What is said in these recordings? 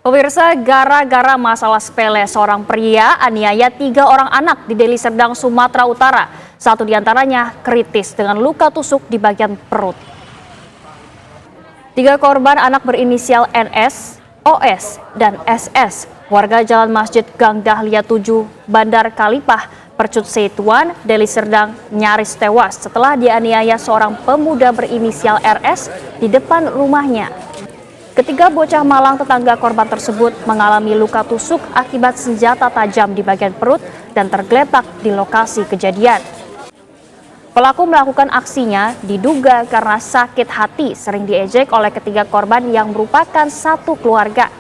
Pemirsa, gara-gara masalah sepele seorang pria aniaya 3 orang anak di Deli Serdang, Sumatera Utara. Satu diantaranya kritis dengan luka tusuk di bagian perut. 3 korban anak berinisial NS, OS, dan SS. Warga Jalan Masjid Gang Dahlia 7, Bandar Kalipah, Percut Setuan, Deli Serdang nyaris tewas setelah dianiaya seorang pemuda berinisial RS di depan rumahnya. Ketiga bocah malang tetangga korban tersebut mengalami luka tusuk akibat senjata tajam di bagian perut dan tergeletak di lokasi kejadian. Pelaku melakukan aksinya diduga karena sakit hati sering diejek oleh ketiga korban yang merupakan satu keluarga.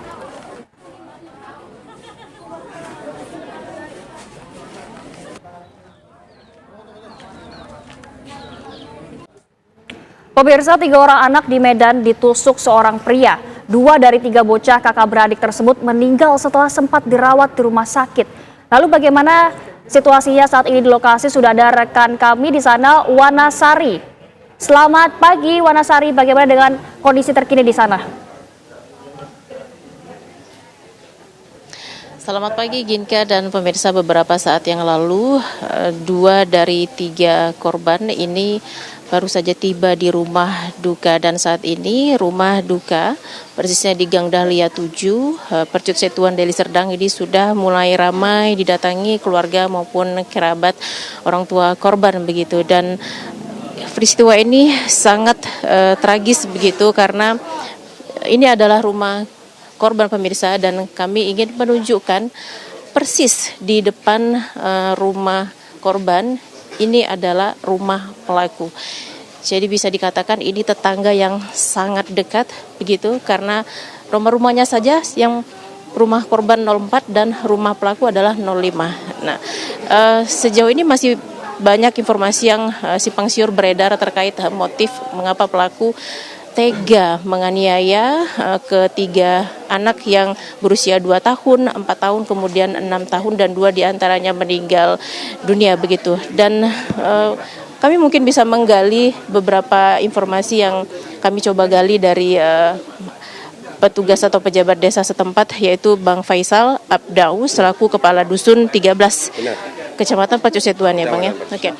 Pemirsa, 3 orang anak di Medan ditusuk seorang pria. 2 dari 3 bocah kakak beradik tersebut meninggal setelah sempat dirawat di rumah sakit. Lalu bagaimana situasinya saat ini di lokasi? Sudah ada rekan kami di sana, Wanasari. Selamat pagi, Wanasari. Bagaimana dengan kondisi terkini di sana? Selamat pagi Ginka dan pemirsa. Beberapa saat yang lalu 2 dari 3 korban ini baru saja tiba di rumah duka, dan saat ini rumah duka persisnya di Gang Dahlia 7, Percut Setuan, Deli Serdang ini sudah mulai ramai didatangi keluarga maupun kerabat orang tua korban begitu. Dan peristiwa ini sangat tragis begitu karena ini adalah rumah korban, pemirsa, dan kami ingin menunjukkan persis di depan rumah korban ini adalah rumah pelaku. Jadi bisa dikatakan ini tetangga yang sangat dekat begitu karena rumah-rumahnya saja yang rumah korban 04 dan rumah pelaku adalah 05. Nah, sejauh ini masih banyak informasi yang simpang siur beredar terkait motif mengapa pelaku tega menganiaya ketiga anak yang berusia 2 tahun, 4 tahun, kemudian 6 tahun, dan 2 diantaranya meninggal dunia begitu. Dan kami mungkin bisa menggali beberapa informasi yang kami coba gali dari petugas atau pejabat desa setempat, yaitu Bang Faisal Abdau selaku Kepala Dusun 13 Kecamatan Percut Setuan ya Bang ya. Oke.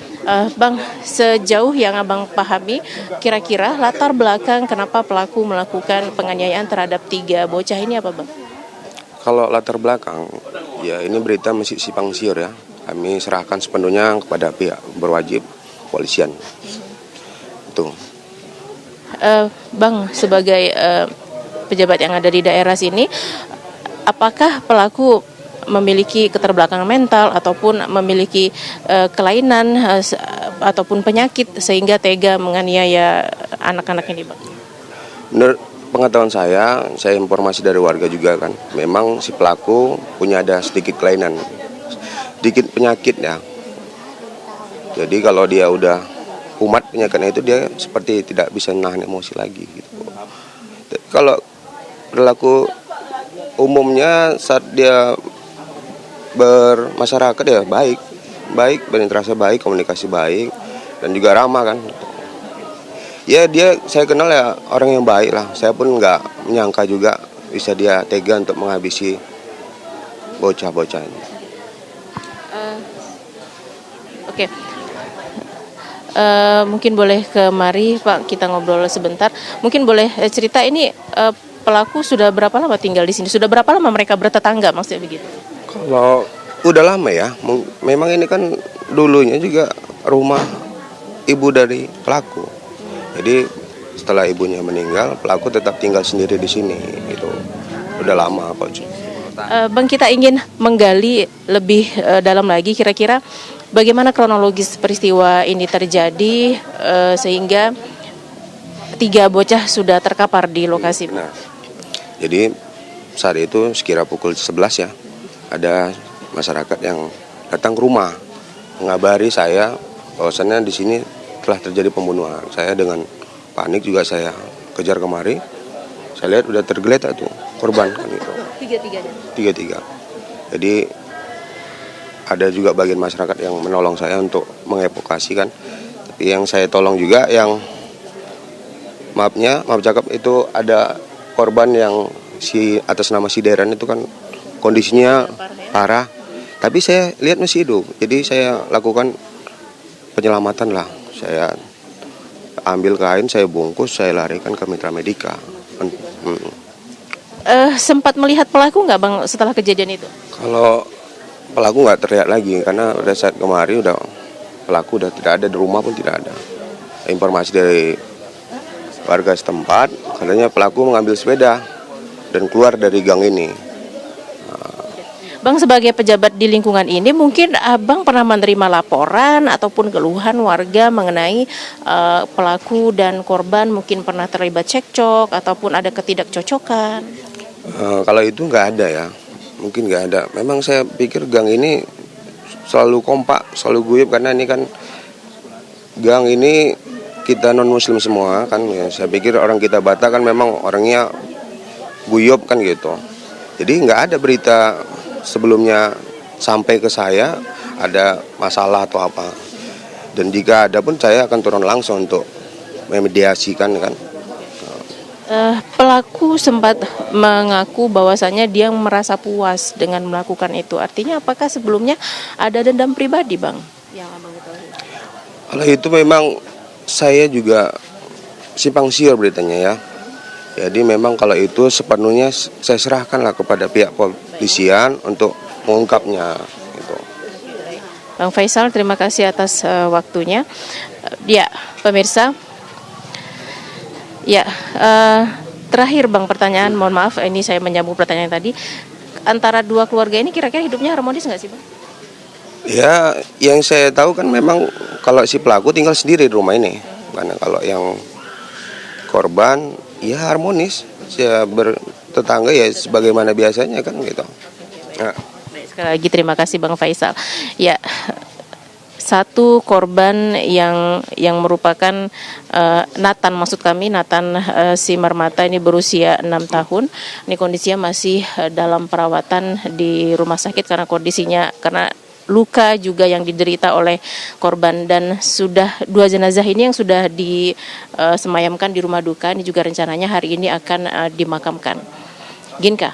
Bang, sejauh yang Abang pahami, kira-kira latar belakang kenapa pelaku melakukan penganiayaan terhadap 3 bocah ini apa Bang? Kalau latar belakang, ya ini berita masih simpang siur ya. Kami serahkan sepenuhnya kepada pihak berwajib, polisian. Itu. Bang, sebagai pejabat yang ada di daerah sini, apakah pelaku memiliki keterbelakangan mental ataupun memiliki kelainan ataupun penyakit sehingga tega menganiaya anak-anak ini, Bang? Menurut pengetahuan saya informasi dari warga juga kan, memang si pelaku punya ada sedikit kelainan, sedikit penyakit ya. Jadi kalau dia udah kumat penyakitnya itu, dia seperti tidak bisa menahan emosi lagi gitu. Kalau perilaku umumnya saat dia bermasyarakat ya baik, berinteraksi baik, komunikasi baik, dan juga ramah kan. Ya saya kenal ya orang yang baik lah. Saya pun nggak menyangka juga bisa dia tega untuk menghabisi bocah-bocah ini. Oke. Mungkin boleh kemari Pak, kita ngobrol sebentar. Mungkin boleh cerita ini pelaku sudah berapa lama tinggal di sini? Sudah berapa lama mereka bertetangga, maksudnya begitu? Kalau udah lama ya, memang ini kan dulunya juga rumah ibu dari pelaku. Jadi setelah ibunya meninggal, pelaku tetap tinggal sendiri di sini. Gitu. Udah lama kok. Bang, kita ingin menggali lebih dalam lagi kira-kira bagaimana kronologis peristiwa ini terjadi sehingga 3 bocah sudah terkapar di lokasi. Nah, jadi saat itu sekira pukul 11 ya, ada masyarakat yang datang ke rumah mengabari saya bahwasannya di sini telah terjadi pembunuhan. Saya dengan panik juga saya kejar kemari. Saya lihat udah tergeletak tuh korban kan itu. Tiga. Jadi ada juga bagian masyarakat yang menolong saya untuk mengevakuasi kan. Tapi yang saya tolong juga yang maaf cakap itu ada korban yang si atas nama si Deran itu kan kondisinya parah, tapi saya lihat masih hidup. Jadi saya lakukan penyelamatan lah. Saya ambil kain, saya bungkus, saya larikan ke Mitra Medika. Sempat melihat pelaku nggak Bang setelah kejadian itu? Kalau pelaku nggak terlihat lagi karena pada saat kemarin pelaku udah tidak ada, di rumah pun tidak ada. Informasi dari warga setempat katanya pelaku mengambil sepeda dan keluar dari gang ini. Bang, sebagai pejabat di lingkungan ini, mungkin Abang pernah menerima laporan ataupun keluhan warga mengenai pelaku dan korban mungkin pernah terlibat cekcok ataupun ada ketidakcocokan? Kalau itu nggak ada ya, mungkin nggak ada. Memang saya pikir gang ini selalu kompak, selalu guyup karena ini kan gang ini kita non muslim semua kan ya. Saya pikir orang kita Batak kan memang orangnya guyup kan gitu. Jadi nggak ada berita sebelumnya sampai ke saya ada masalah atau apa. Dan jika ada pun saya akan turun langsung untuk memediasikan kan. Pelaku sempat mengaku bahwasannya dia merasa puas dengan melakukan itu. Artinya apakah sebelumnya ada dendam pribadi, Bang? Yang Abang ketahui. Kalau itu memang saya juga simpang siur beritanya ya. Jadi memang kalau itu sepenuhnya saya serahkanlah kepada pihak kepolisian untuk mengungkapnya. Gitu. Bang Faisal, terima kasih atas waktunya. Ya, pemirsa. Ya, terakhir Bang pertanyaan, mohon maaf ini saya menyambung pertanyaan tadi. Antara dua keluarga ini kira-kira hidupnya harmonis nggak sih Bang? Ya, yang saya tahu kan memang kalau si pelaku tinggal sendiri di rumah ini. Karena kalau yang korban ya harmonis, ya bertetangga ya sebagaimana biasanya kan gitu. Nah. Sekali lagi terima kasih Bang Faisal. Ya, satu korban yang merupakan Nathan, maksud kami Nathan Simarmata, ini berusia 6 tahun. Ini kondisinya masih dalam perawatan di rumah sakit karena luka juga yang diderita oleh korban, dan sudah 2 jenazah ini yang sudah disemayamkan di rumah duka. Ini juga rencananya hari ini akan dimakamkan. Ginka.